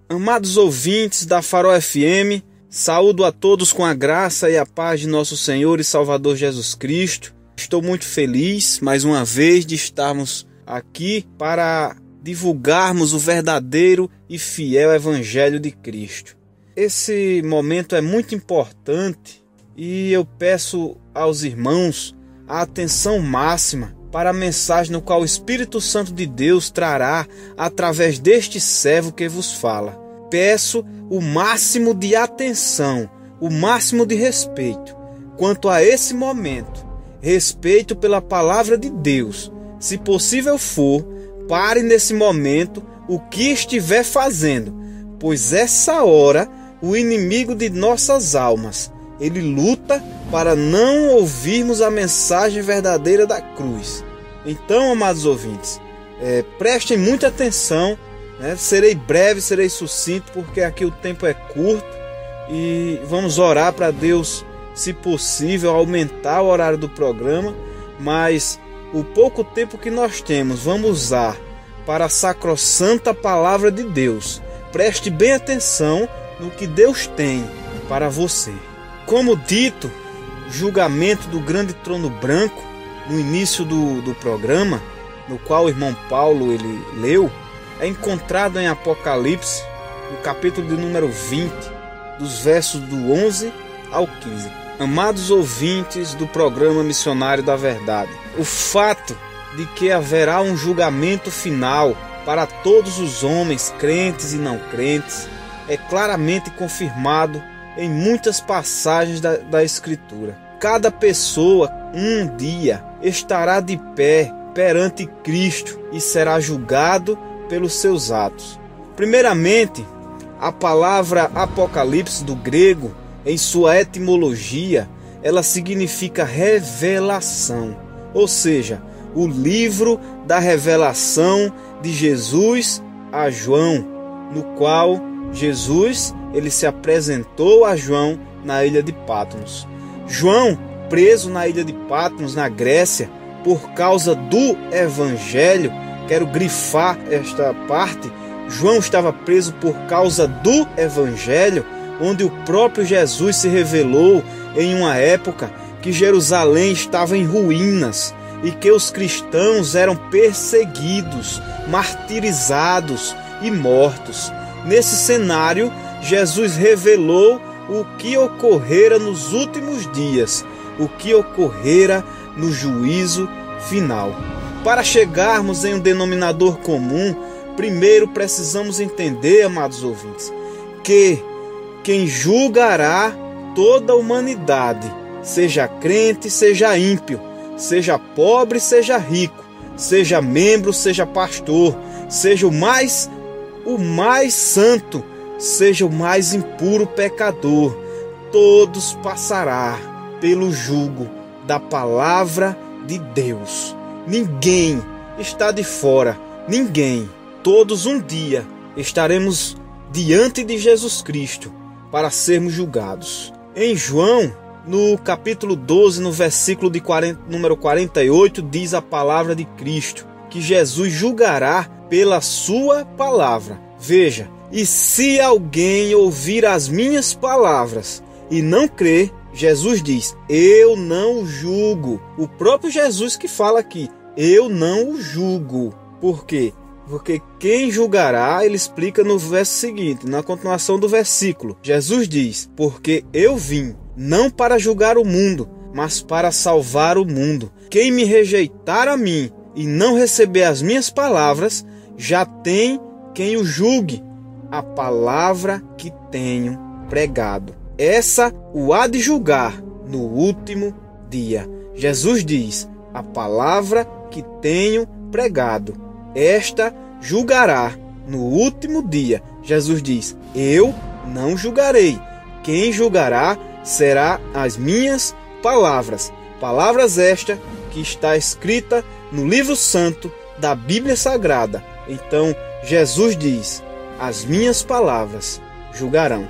Amados ouvintes da Farol FM, saúdo a todos com a graça e a paz de nosso Senhor e Salvador Jesus Cristo. Estou muito feliz, mais uma vez, de estarmos aqui para divulgarmos o verdadeiro e fiel Evangelho de Cristo. Esse momento é muito importante e eu peço aos irmãos a atenção máxima para a mensagem no qual o Espírito Santo de Deus trará através deste servo que vos fala. Peço o máximo de atenção, o máximo de respeito quanto a esse momento. Respeito pela palavra de Deus. Se possível for, pare nesse momento o que estiver fazendo, pois essa hora o inimigo de nossas almas, ele luta para não ouvirmos a mensagem verdadeira da cruz. Então, amados ouvintes, prestem muita atenção, né? Serei breve, serei sucinto, porque aqui o tempo é curto e vamos orar para Deus, se possível, aumentar o horário do programa, mas o pouco tempo que nós temos, vamos usar para a sacrossanta palavra de Deus. Preste bem atenção no que Deus tem para você. Como dito, julgamento do grande trono branco, no início do programa, no qual o irmão Paulo ele leu, é encontrado em Apocalipse, no capítulo de número 20, dos versos do 11 ao 15. Amados ouvintes do programa Missionário da Verdade, o fato de que haverá um julgamento final para todos os homens, crentes e não crentes, é claramente confirmado em muitas passagens da Escritura. Cada pessoa, um dia, estará de pé perante Cristo e será julgado pelos seus atos. Primeiramente, a palavra Apocalipse do grego, em sua etimologia, ela significa revelação, ou seja, o livro da revelação de Jesus a João, no qual Jesus ele se apresentou a João na ilha de Patmos. João, preso na ilha de Patmos, na Grécia, por causa do Evangelho, quero grifar esta parte, João estava preso por causa do Evangelho, onde o próprio Jesus se revelou em uma época que Jerusalém estava em ruínas e que os cristãos eram perseguidos, martirizados e mortos. Nesse cenário, Jesus revelou o que ocorrera nos últimos dias, o que ocorrera no juízo final. Para chegarmos em um denominador comum, primeiro precisamos entender, amados ouvintes, que quem julgará toda a humanidade, seja crente, seja ímpio, seja pobre, seja rico, seja membro, seja pastor, seja o mais santo, seja o mais impuro pecador, todos passará pelo jugo da palavra de Deus. Ninguém está de fora, ninguém. Todos um dia estaremos diante de Jesus Cristo para sermos julgados. Em João, no capítulo 12, no versículo número 48, diz a palavra de Cristo, que Jesus julgará pela sua palavra. Veja, e se alguém ouvir as minhas palavras e não crer, Jesus diz, eu não o julgo. O próprio Jesus que fala aqui, eu não o julgo. Por quê? Porque quem julgará, ele explica no verso seguinte, na continuação do versículo. Jesus diz, porque eu vim, não para julgar o mundo, mas para salvar o mundo. Quem me rejeitar a mim e não receber as minhas palavras, já tem quem o julgue, a palavra que tenho pregado. Essa o há de julgar no último dia. Jesus diz, a palavra que tenho pregado, esta julgará no último dia. Jesus diz, eu não julgarei. Quem julgará será as minhas palavras. Palavras esta que está escrita no livro santo da Bíblia Sagrada. Então, Jesus diz, as minhas palavras julgarão.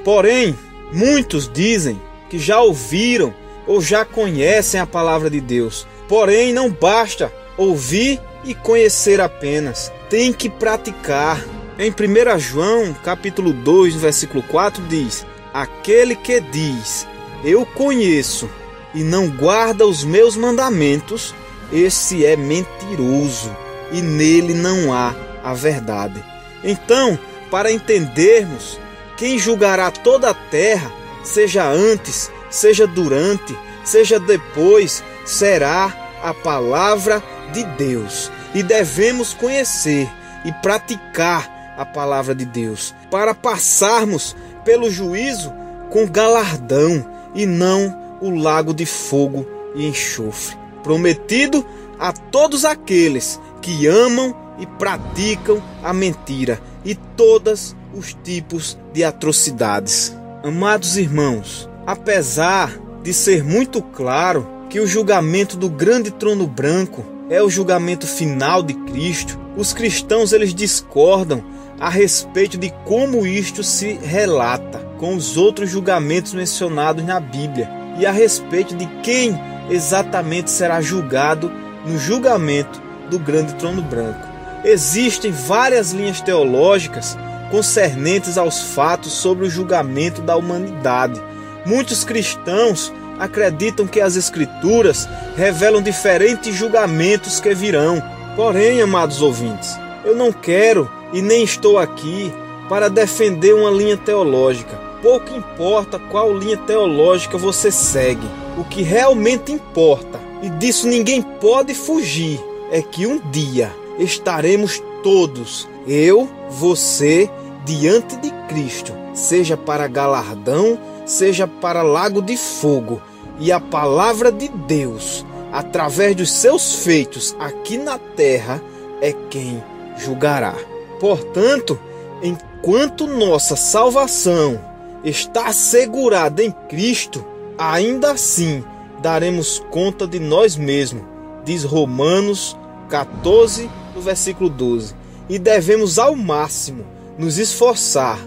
Porém, muitos dizem que já ouviram ou já conhecem a palavra de Deus. Porém, não basta ouvir e conhecer apenas. Tem que praticar. Em 1 João, capítulo 2, versículo 4, diz: aquele que diz, eu conheço, e não guarda os meus mandamentos, esse é mentiroso, e nele não há a verdade. Então, para entendermos, quem julgará toda a terra, seja antes, seja durante, seja depois, será a palavra de Deus. E devemos conhecer e praticar a palavra de Deus, para passarmos pelo juízo com galardão e não o lago de fogo e enxofre, prometido a todos aqueles que amam e praticam a mentira e todos os tipos de atrocidades. Amados irmãos, apesar de ser muito claro que o julgamento do grande trono branco é o julgamento final de Cristo, os cristãos eles discordam a respeito de como isto se relata com os outros julgamentos mencionados na Bíblia e a respeito de quem exatamente será julgado no julgamento do grande trono branco. Existem várias linhas teológicas concernentes aos fatos sobre o julgamento da humanidade. Muitos cristãos acreditam que as Escrituras revelam diferentes julgamentos que virão. Porém, amados ouvintes, eu não quero e nem estou aqui para defender uma linha teológica. Pouco importa qual linha teológica você segue. O que realmente importa, e disso ninguém pode fugir, é que um dia estaremos todos, eu, você, diante de Cristo, seja para galardão, seja para lago de fogo, e a palavra de Deus, através dos seus feitos aqui na terra, é quem julgará. Portanto, enquanto nossa salvação está assegurada em Cristo, ainda assim daremos conta de nós mesmos, diz Romanos 14, no versículo 12. E devemos ao máximo nos esforçar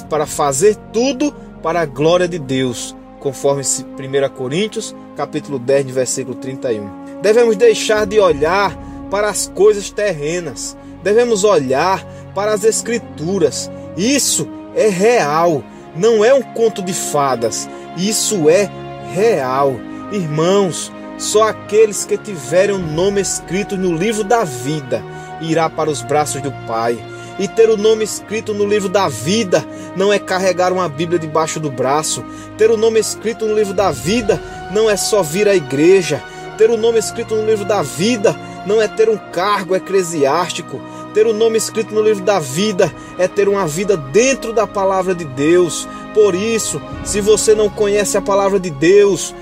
para fazer tudo para a glória de Deus, conforme 1 Coríntios, capítulo 10, versículo 31. Devemos deixar de olhar para as coisas terrenas, devemos olhar para as Escrituras. Isso é real, não é um conto de fadas, isso é real. Irmãos, só aqueles que tiverem o nome escrito no livro da vida irá para os braços do Pai. E ter o nome escrito no livro da vida não é carregar uma Bíblia debaixo do braço. Ter o nome escrito no livro da vida não é só vir à igreja. Ter o nome escrito no livro da vida não é ter um cargo eclesiástico. Ter o nome escrito no livro da vida é ter uma vida dentro da palavra de Deus. Por isso, se você não conhece a palavra de Deus,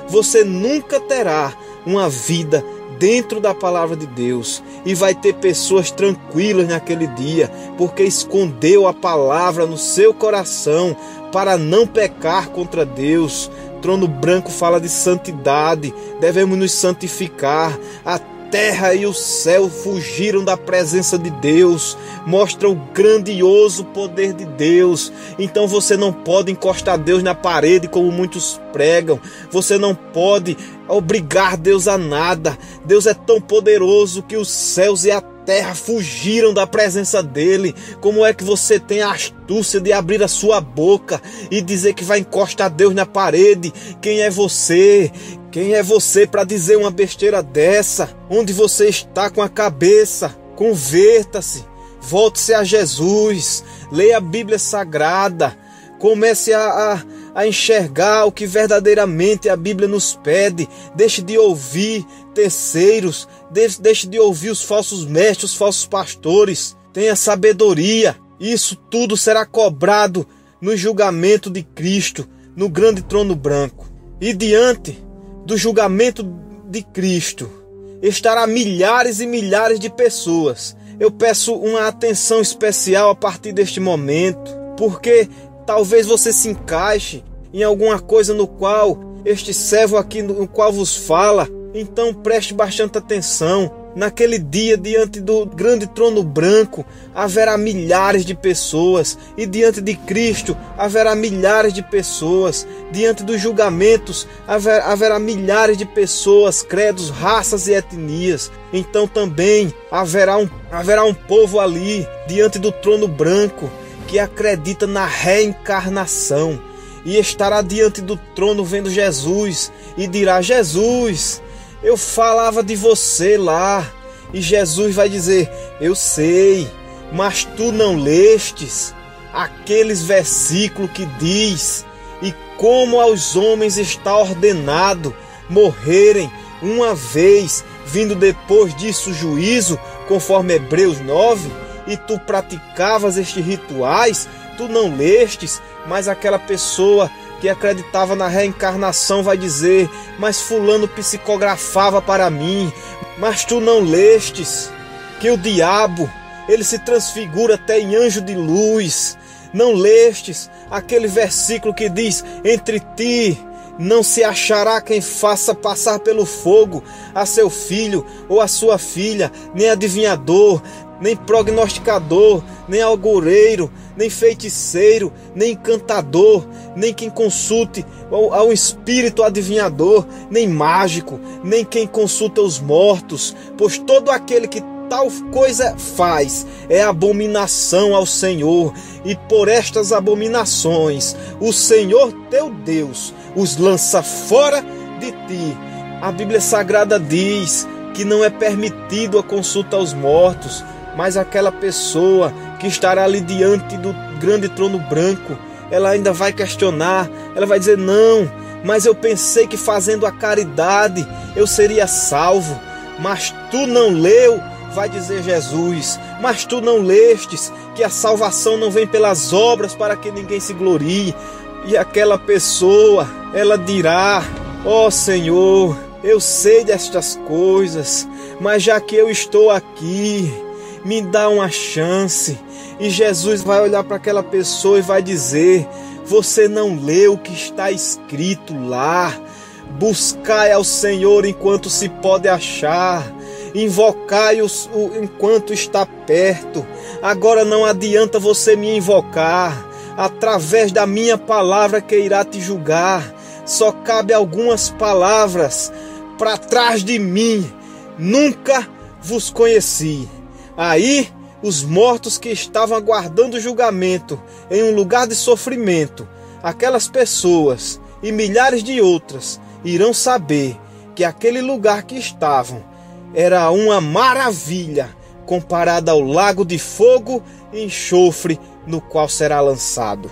você nunca terá uma vida dentro da palavra de Deus. E vai ter pessoas tranquilas naquele dia, porque escondeu a palavra no seu coração para não pecar contra Deus. Trono branco fala de santidade, devemos nos santificar. A terra e o céu fugiram da presença de Deus, mostra o grandioso poder de Deus. Então você não pode encostar Deus na parede como muitos pregam, você não pode obrigar Deus a nada. Deus é tão poderoso que os céus e a terra fugiram da presença dele. Como é que você tem a astúcia de abrir a sua boca e dizer que vai encostar Deus na parede? Quem é você? Quem é você para dizer uma besteira dessa? Onde você está com a cabeça? Converta-se, volte-se a Jesus, leia a Bíblia Sagrada, comece a enxergar o que verdadeiramente a Bíblia nos pede. Deixe de ouvir terceiros, deixe de ouvir os falsos mestres, os falsos pastores. Tenha sabedoria. Isso tudo será cobrado no julgamento de Cristo, no grande trono branco. E diante do julgamento de Cristo estará milhares e milhares de pessoas. Eu peço uma atenção especial a partir deste momento, porque talvez você se encaixe em alguma coisa no qual este servo aqui no qual vos fala. Então preste bastante atenção. Naquele dia, diante do grande trono branco, haverá milhares de pessoas, e diante de Cristo haverá milhares de pessoas, diante dos julgamentos haverá milhares de pessoas, credos, raças e etnias. Então também haverá um povo ali, diante do trono branco, que acredita na reencarnação, e estará diante do trono vendo Jesus, e dirá: Jesus, eu falava de você lá. E Jesus vai dizer: eu sei, mas tu não lestes aqueles versículos que diz: e como aos homens está ordenado morrerem uma vez, vindo depois disso juízo, conforme Hebreus 9, e tu praticavas estes rituais, tu não lestes. Mas aquela pessoa que acreditava na reencarnação vai dizer: mas fulano psicografava para mim, mas tu não lestes que o diabo, ele se transfigura até em anjo de luz. Não lestes aquele versículo que diz: entre ti não se achará quem faça passar pelo fogo a seu filho ou a sua filha, nem adivinhador, nem prognosticador, nem augureiro, nem feiticeiro, nem encantador, nem quem consulte ao espírito adivinhador, nem mágico, nem quem consulta os mortos, pois todo aquele que tal coisa faz é abominação ao Senhor, e por estas abominações o Senhor teu Deus os lança fora de ti. A Bíblia Sagrada diz que não é permitido a consulta aos mortos, mas aquela pessoa que estará ali diante do grande trono branco, ela ainda vai questionar, ela vai dizer: não, mas eu pensei que fazendo a caridade eu seria salvo. Mas tu não leu, vai dizer Jesus, mas tu não lestes que a salvação não vem pelas obras para que ninguém se glorie. E aquela pessoa, ela dirá: ó Senhor, eu sei destas coisas, mas já que eu estou aqui, me dá uma chance. E Jesus vai olhar para aquela pessoa e vai dizer: você não leu o que está escrito lá? Buscai ao Senhor enquanto se pode achar, invocai-o enquanto está perto. Agora não adianta você me invocar, através da minha palavra que irá te julgar. Só cabe algumas palavras: para trás de mim, nunca vos conheci. Aí os mortos que estavam aguardando o julgamento em um lugar de sofrimento, aquelas pessoas e milhares de outras irão saber que aquele lugar que estavam era uma maravilha comparada ao lago de fogo e enxofre no qual será lançado.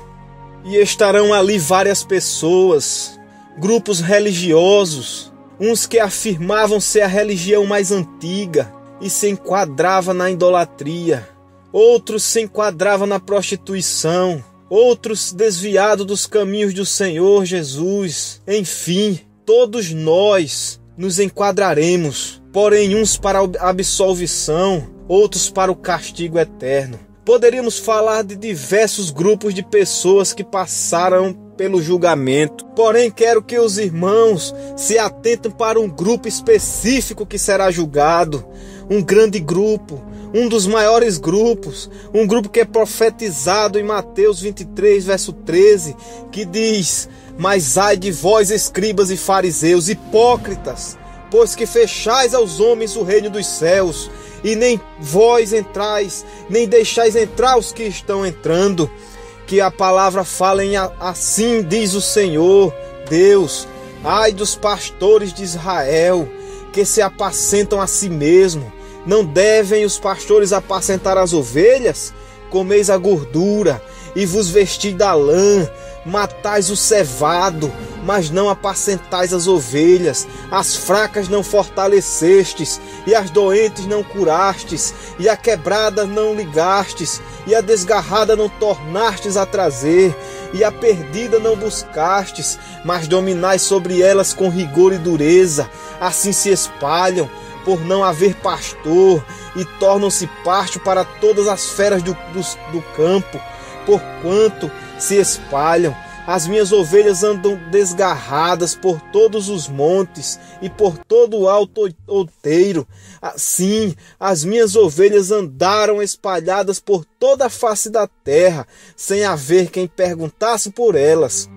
E estarão ali várias pessoas, grupos religiosos, uns que afirmavam ser a religião mais antiga e se enquadrava na idolatria, outros se enquadravam na prostituição, outros desviados dos caminhos do Senhor Jesus. Enfim, todos nós nos enquadraremos, porém uns para a absolvição, outros para o castigo eterno. Poderíamos falar de diversos grupos de pessoas que passaram pelo julgamento, porém quero que os irmãos se atentem para um grupo específico que será julgado, um grande grupo, um dos maiores grupos, um grupo que é profetizado em Mateus 23, verso 13, que diz: mas ai de vós, escribas e fariseus, hipócritas, pois que fechais aos homens o reino dos céus, e nem vós entrais, nem deixais entrar os que estão entrando. Que a palavra fala em assim diz o Senhor Deus: ai dos pastores de Israel, que se apacentam a si mesmo. Não devem os pastores apacentar as ovelhas? Comeis a gordura e vos vestis da lã, matais o cevado, mas não apacentais as ovelhas. As fracas não fortalecestes, e as doentes não curastes, e a quebrada não ligastes, e a desgarrada não tornastes a trazer, e a perdida não buscastes, mas dominais sobre elas com rigor e dureza. Assim se espalham, por não haver pastor, e tornam-se pasto para todas as feras do campo. Porquanto se espalham, As minhas ovelhas andam desgarradas por todos os montes e por todo o alto outeiro. Assim, as minhas ovelhas andaram espalhadas por toda a face da terra, sem haver quem perguntasse por elas,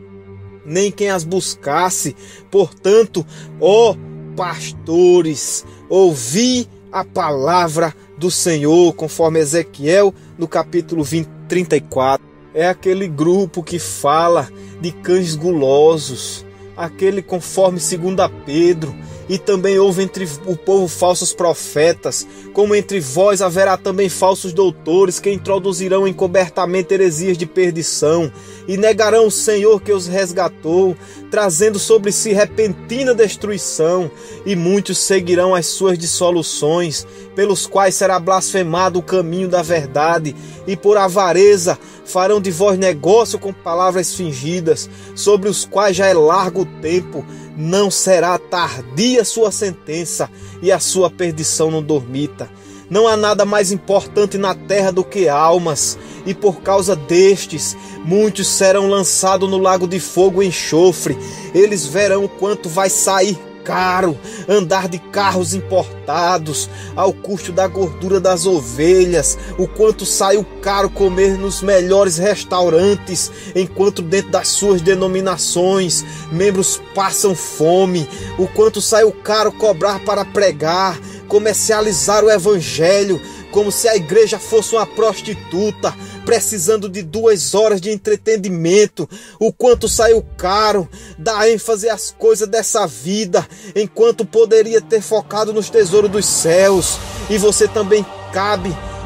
nem quem as buscasse. Portanto, ó pastores, ouvi a palavra do Senhor, conforme Ezequiel, no capítulo 34. É aquele grupo que fala de cães gulosos, aquele conforme 2 Pedro, e também houve entre o povo falsos profetas, como entre vós haverá também falsos doutores, que introduzirão encobertamente heresias de perdição, e negarão o Senhor que os resgatou, trazendo sobre si repentina destruição, e muitos seguirão as suas dissoluções, pelos quais será blasfemado o caminho da verdade, e por avareza farão de vós negócio com palavras fingidas, sobre os quais já é largo o tempo. Não será tardia sua sentença, e a sua perdição não dormita. Não há nada mais importante na terra do que almas, e por causa destes, muitos serão lançados no lago de fogo e enxofre. Eles verão quanto vai sair caro andar de carros importados, ao custo da gordura das ovelhas, o quanto saiu caro comer nos melhores restaurantes, enquanto dentro das suas denominações membros passam fome, o quanto saiu caro cobrar para pregar, comercializar o evangelho, como se a igreja fosse uma prostituta, precisando de 2 horas de entretenimento, o quanto saiu caro dar ênfase às coisas dessa vida, enquanto poderia ter focado nos tesouros dos céus. E você também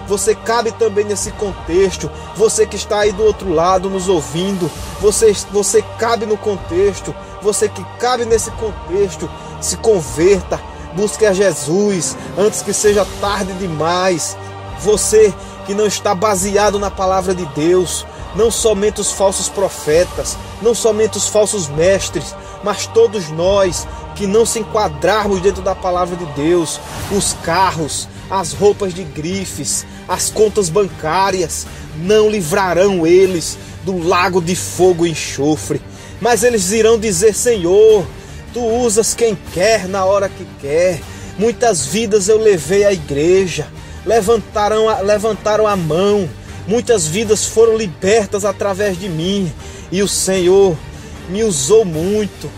você cabe também nesse contexto. Você que está aí do outro lado nos ouvindo, você cabe no contexto. Você que cabe nesse contexto, se converta, busque a Jesus antes que seja tarde demais. Você que não está baseado na palavra de Deus, não somente os falsos profetas, não somente os falsos mestres, mas todos nós que não se enquadrarmos dentro da palavra de Deus, os carros, as roupas de grifes, as contas bancárias, não livrarão eles do lago de fogo e enxofre. Mas eles irão dizer: Senhor, Tu usas quem quer na hora que quer. Muitas vidas eu levei à igreja, levantaram a mão, muitas vidas foram libertas através de mim, e o Senhor me usou muito.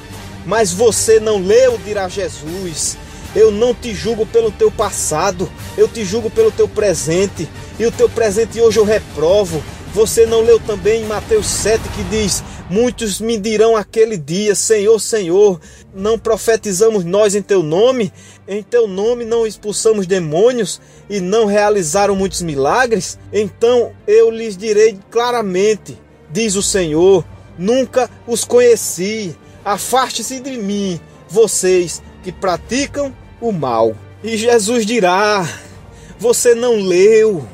Mas você não leu, dirá Jesus. Eu não te julgo pelo teu passado, eu te julgo pelo teu presente, e o teu presente hoje eu reprovo. Você não leu também em Mateus 7 que diz: muitos me dirão aquele dia: Senhor, Senhor, não profetizamos nós em teu nome? Em teu nome não expulsamos demônios e não realizaram muitos milagres? Então eu lhes direi claramente, diz o Senhor: nunca os conheci. Afaste-se de mim, vocês que praticam o mal. E Jesus dirá: você não leu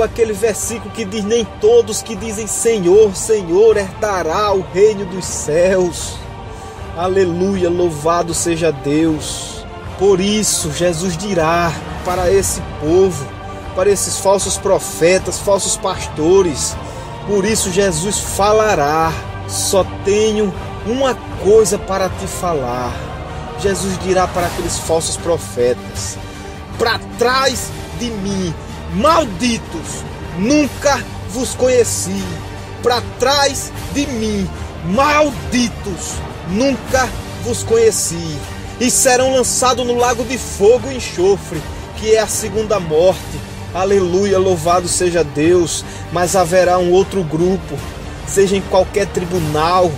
aquele versículo que diz: nem todos que dizem Senhor, Senhor herdará o reino dos céus. Aleluia, louvado seja Deus. Por isso Jesus dirá para esse povo, para esses falsos profetas, falsos pastores, por isso Jesus falará: só tenho uma coisa para te falar. Jesus dirá para aqueles falsos profetas: para trás de mim, malditos, nunca vos conheci. Para trás de mim, malditos, nunca vos conheci. E serão lançados no lago de fogo e enxofre, que é a segunda morte. Aleluia, louvado seja Deus. Mas haverá um outro grupo, seja em qualquer tribunal,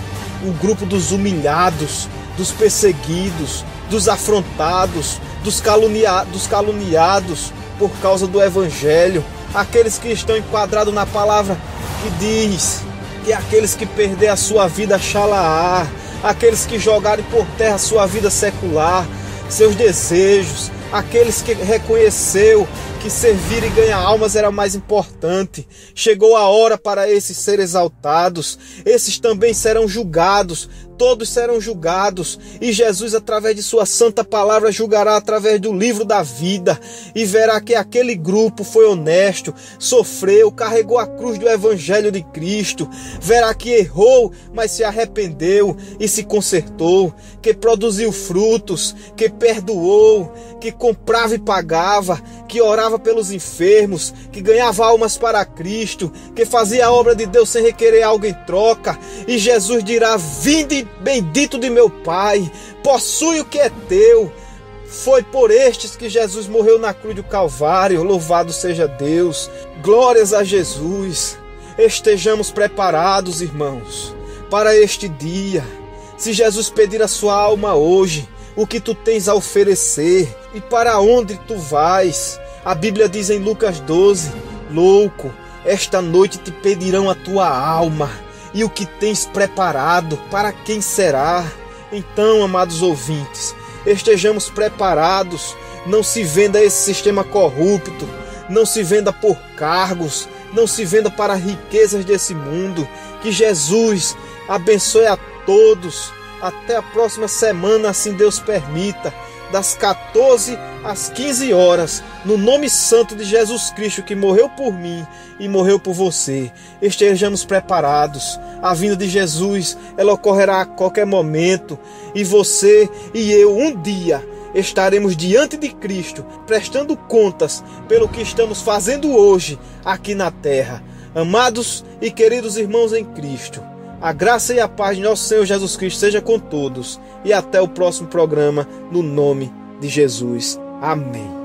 o grupo dos humilhados, dos perseguidos, dos afrontados, dos caluniados por causa do evangelho, aqueles que estão enquadrados na palavra que diz que aqueles que perder a sua vida xalaá, aqueles que jogarem por terra a sua vida secular, seus desejos, aqueles que reconheceu que servir e ganhar almas era mais importante. Chegou a hora para esses ser exaltados. Esses também serão julgados, todos serão julgados, e Jesus, através de sua santa palavra, julgará através do livro da vida, e verá que aquele grupo foi honesto, sofreu, carregou a cruz do evangelho de Cristo, verá que errou, mas se arrependeu e se consertou, que produziu frutos, que perdoou, que comprava e pagava, que orava pelos enfermos, que ganhava almas para Cristo, que fazia a obra de Deus sem requerer algo em troca. E Jesus dirá: vinde bendito de meu Pai, possui o que é teu. Foi por estes que Jesus morreu na cruz do Calvário. Louvado seja Deus, glórias a Jesus. Estejamos preparados, irmãos, para este dia. Se Jesus pedir a sua alma hoje, o que tu tens a oferecer e para onde tu vais? A Bíblia diz em Lucas 12: louco, esta noite te pedirão a tua alma, e o que tens preparado, para quem será? Então, amados ouvintes, estejamos preparados. Não se venda esse sistema corrupto, não se venda por cargos, não se venda para riquezas desse mundo. Que Jesus abençoe a todos. Até a próxima semana, assim Deus permita, das 14 às 15 horas, no nome santo de Jesus Cristo, que morreu por mim e morreu por você. Estejamos preparados. A vinda de Jesus, ela ocorrerá a qualquer momento, e você e eu um dia estaremos diante de Cristo, prestando contas pelo que estamos fazendo hoje aqui na terra. Amados e queridos irmãos em Cristo, a graça e a paz de nosso Senhor Jesus Cristo seja com todos, e até o próximo programa, no nome de Jesus. Amém.